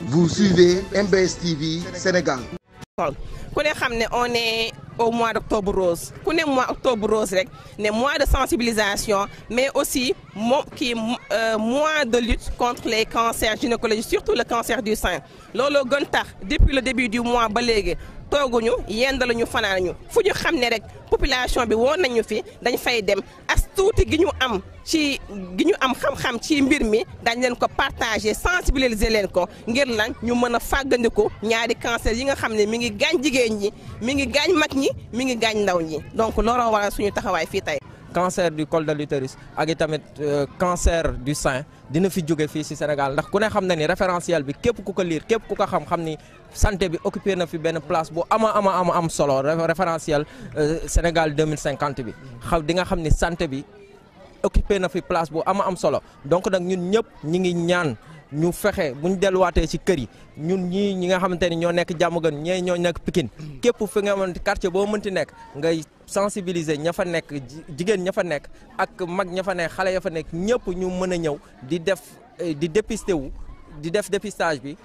Vous suivez MBS TV Sénégal. ku ne xam ne on est au mois d'octobre rose ku ne mois octobre rose rek ne mois de sensibilisation mais aussi mois de lutte contre les cancers gynécologiques surtout le cancer du sein looloo gën tax depuis le début du mois ba léegi tooguñu yendaluñu fanaanuñu fu ñu xam ne rek population bi woon nañu fi dañ fay dem as tuuti gi ñu am xam-xam ci mbir mi dañ leen ko partager sensibiliser leen ko ngir lan ñu mën a fàggandiku ñaari cancer yi nga xam ne mi ngi gaañ jigéen ñi mi ngi gaañ mag ñi mi ngi gaañ ndaw ñi donc looloo waral suñu taxawaay fii tey. cancer du col de l'utérus ak itamit cancer du sein dina fi jóge fii ci Sénégal ndax ku ne xam na ni référentiel bi képp ku ko lire képp ku ko xam ni santé bi occupé na fi benn place bu am solo référentiel Sénégal 2050 bi di nga xam ni santé bi occupé na fi place bu am solo donc nag ñun ñëpp ñi ngi ñaan ñu fexe bu ñu delluwaatee ci kër yi ñun ñi nga xamante ni ñoo nekk Diamaguène ñee ñoo nekk Pikine képp fi nga xamante quartier boo mënti nekk ngay sensibiliser ña fa nekk jigéen ña fa nekk ak mag ña fa nekk xale ya fa nekk ñëpp ñu mën a ñëw di dépister wu di def dépistage bi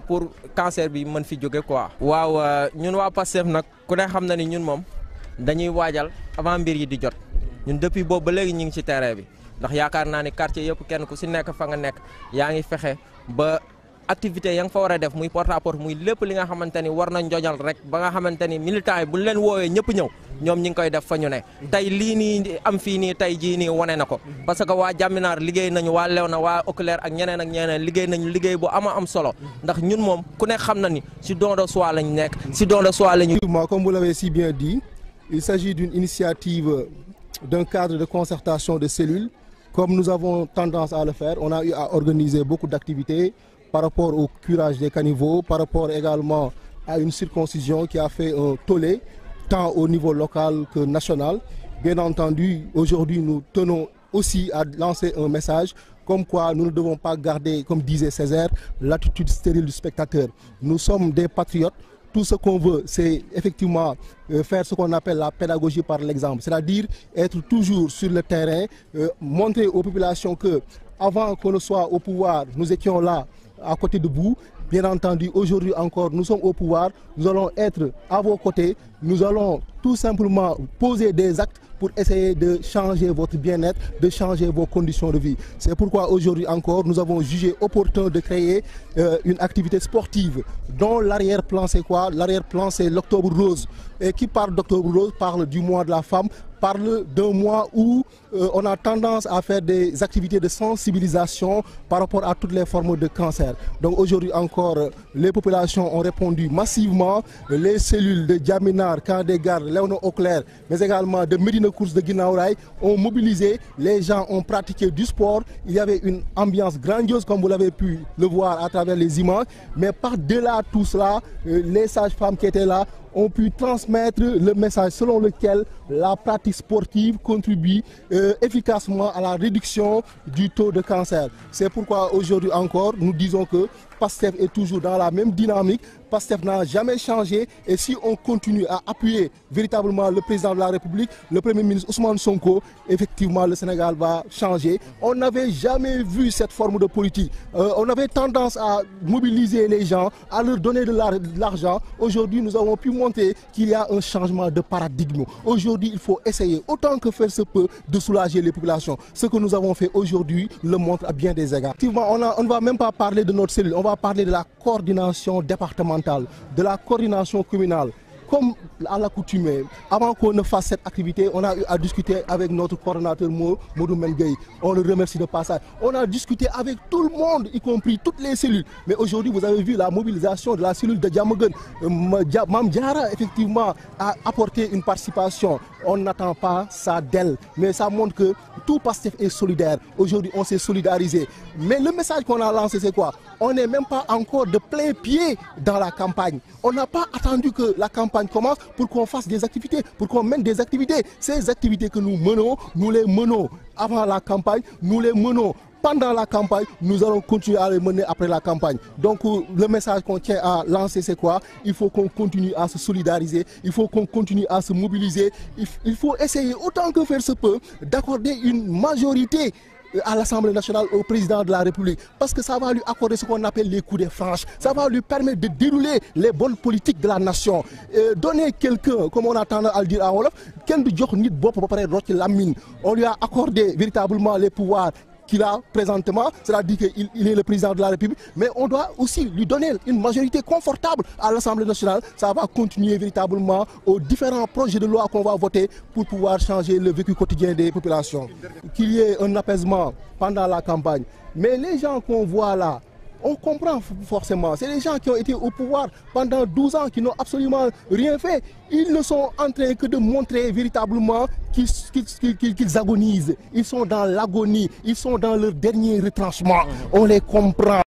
pour cancer bi mën fi jóge quoi. waaw ñun waa Pastef nag ku ne xam na ni ñun moom dañuy waajal avant mbir yi di jot ñun depuis boobu ba léegi ñu ngi ci terrain bi. ndax yaakaar naa ni quartier yëpp kenn ku ci nekk fa nga nekk yaa ngi fexe ba activité ya nga fa war a def muy porte à porte muy lépp li nga xamante ni war na njojal rek ba nga xamante ni militants yi bu ñu leen woowee ñëpp ñëw ñoom ñi ngi koy def fa ñu ne. tey lii nii am fii nii tey jii nii wane na ko parce que waa Jaminaar liggéey nañu waa Léona waa Oculaire ak ñeneen liggéey nañu liggéey bu am solo ndax ñun moom ku ne xam na ni ci don de soi lañ nekk ci don de soi lañu. Comme vous l'avez si bien dit, il s'agit d'une initiative d'un cadre de concertation de cellules. Comme nous avons tendance à le faire, on a eu à organiser beaucoup d'activités par rapport au curage des caniveaux, par rapport également à une circoncision qui a fait un tollé, tant au niveau local que national. Bien entendu, aujourd'hui, nous tenons aussi à lancer un message comme quoi nous ne devons pas garder, comme disait Césaire, l'attitude stérile du spectateur. Nous sommes des patriotes. Tout ce qu'on veut, c'est effectivement faire ce qu'on appelle la pédagogie par l'exemple, c'est-à-dire être toujours sur le terrain, montrer aux populations que, avant qu'on ne soit au pouvoir, nous étions là, à côté de vous. Bien entendu, aujourd'hui encore, nous sommes au pouvoir, nous allons être à vos côtés, nous allons tout simplement poser des actes pour essayer de changer votre bien-être, de changer vos conditions de vie. C'est pourquoi aujourd'hui encore, nous avons jugé opportun de créer une activité sportive dont l'arrière-plan c'est quoi? L'arrière-plan c'est l'Octobre Rose. Et qui parle d'Octobre Rose parle du mois de la femme, parle d'un mois où on a tendance à faire des activités de sensibilisation par rapport à toutes les formes de cancer. Donc aujourd'hui encore, les populations ont répondu massivement. Les cellules de Diaminar, Camp des Gardes, Léona Oculaire, mais également de Médina Course de Guinaw Rail ont mobilisé. Les gens ont pratiqué du sport. Il y avait une ambiance grandiose comme vous l'avez pu le voir à travers les images. Mais par-delà tout cela, les sages-femmes qui étaient là ont pu transmettre le message selon lequel la pratique sportive contribue efficacement à la réduction du taux de cancer. C'est pourquoi aujourd'hui encore, nous disons que Pastef est toujours dans la même dynamique. Pastef n'a jamais changé et si on continue à appuyer véritablement le président de la République, le Premier ministre Ousmane Sonko, effectivement le Sénégal va changer. On n'avait jamais vu cette forme de politique. On avait tendance à mobiliser les gens, à leur donner de l'argent. Aujourd'hui, nous avons pu montrer qu'il y a un changement de paradigme. Aujourd'hui, il faut essayer autant que faire se peut de soulager les populations. Ce que nous avons fait aujourd'hui le montre à bien des égards. Effectivement, on ne va même pas parler de notre cellule, on va parler de la coordination départementale, de la coordination communale. Comme à l'accoutumée, avant qu'on ne fasse cette activité, on a eu à discuter avec notre coordonnateur Modou Mengueye. On le remercie de passage. On a discuté avec tout le monde, y compris toutes les cellules. Mais aujourd'hui, vous avez vu la mobilisation de la cellule de Diamaguène. Mame Diarra, effectivement, a apporté une participation. On n'attend pas ça d'elle. Mais ça montre que tout Pastef est solidaire. Aujourd'hui, on s'est solidarisé. Mais le message qu'on a lancé, c'est quoi? On n'est même pas encore de plein pied dans la campagne. On n'a pas attendu que la campagne commence pour qu'on fasse des activités, pour qu'on mène des activités. Ces activités que nous menons, nous les menons avant la campagne, nous les menons pendant la campagne, nous allons continuer à les mener après la campagne. Donc le message qu'on tient à lancer, c'est quoi? Il faut qu'on continue à se solidariser, il faut qu'on continue à se mobiliser, il faut essayer autant que faire se peut d'accorder une majorité à l'Assemblée nationale au président de la République, parce que ça va lui accorder ce qu'on appelle les coups de franche. Ça va lui permettre de dérouler les bonnes politiques de la nation. Donner quelqu'un, comme on a tendance à le dire à Wolof, on lui a accordé véritablement les pouvoirs qu'il a présentement, c'est-à-dire qu'il est le président de la République, mais on doit aussi lui donner une majorité confortable à l'Assemblée nationale. Ça va continuer véritablement aux différents projets de loi qu'on va voter pour pouvoir changer le vécu quotidien des populations. Qu'il y ait un apaisement pendant la campagne. Mais les gens qu'on voit là, on comprend forcément. C'est des gens qui ont été au pouvoir pendant 12 ans, qui n'ont absolument rien fait. Ils ne sont en train que de montrer véritablement qu'ils agonisent. Ils sont dans l'agonie. Ils sont dans leur dernier retranchement. On les comprend.